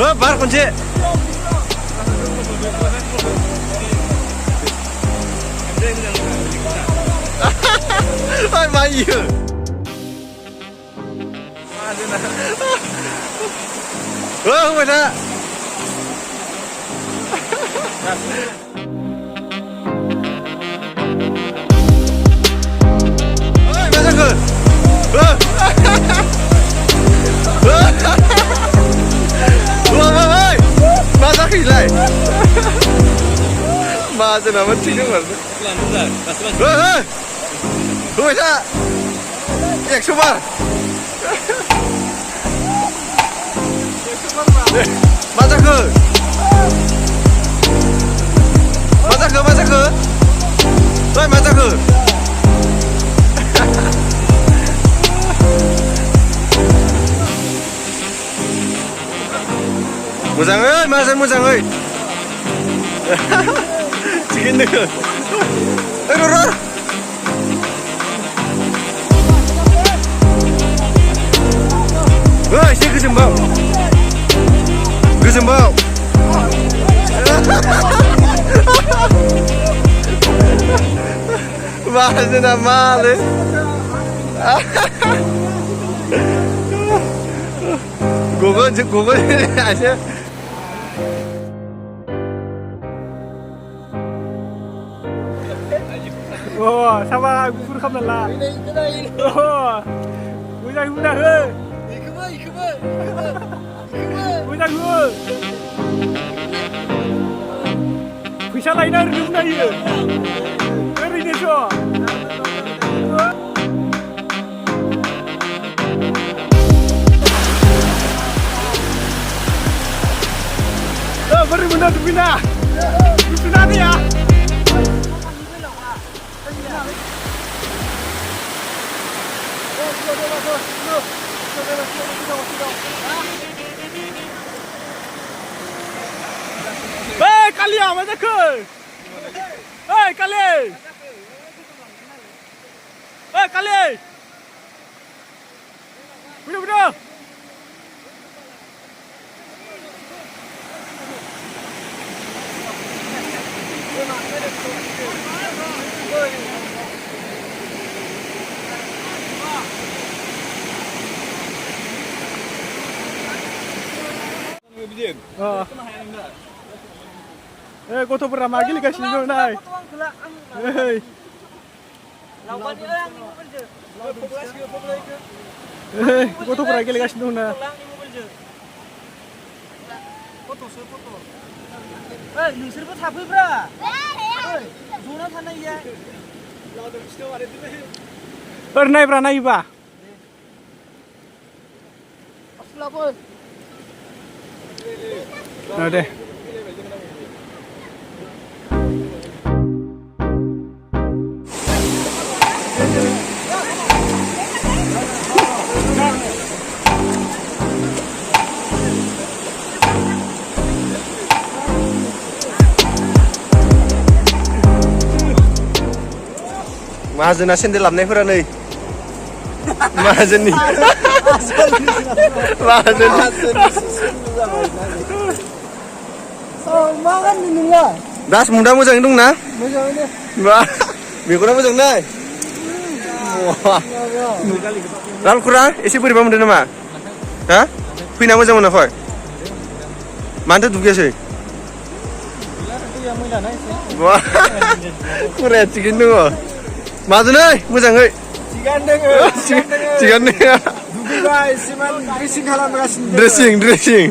बार खनसे मा इयो होबाय था मा जाखो मा जाखो इलाय माहाजोनाबो थिग दं होबाय था 100 बार मा जाखो मा जाखो ओइ मा जाखो मोजाङै माहाजोन मोजाङै थिगैनो दोङो ओइ र' एसे गोजोनबाव माहाजोना मालै गगोन aja oh sama gufur kamnala oh udah fैसा लायना ओरैनो बुंनायो ओरैनोस' Beri benda tu bina, bina ni ya. Hei kalian mana ke? Hei kalian, hei kalian, bina. गथ'फोरा मा गेलेगासिनो दं नाय गथ'फोरा गेलेगासिनो दं ना नोंसोरबो थाफैब्रा जना थानाय गैया ओरै नायब्रा नायोबा दे Mahaजोना सेन्देल लाबनायफोरा नै माहाजोननि माहाजोन मा गाननो नोंलाय दास मुदा मोजाङै दंना मोजाङैनो मेगना मोजां नाय रालखुरा एसे बोरैबा मोनदों नामा हा फैना मोजां मोनाखै मानोथो दुगैयासै खुराया थिगैनो दङ माहाजोनै मोजाङै थिगानो दोङो दुगैबाय एसेमान ड्रेसिं खालामगासिनो ड्रेसिं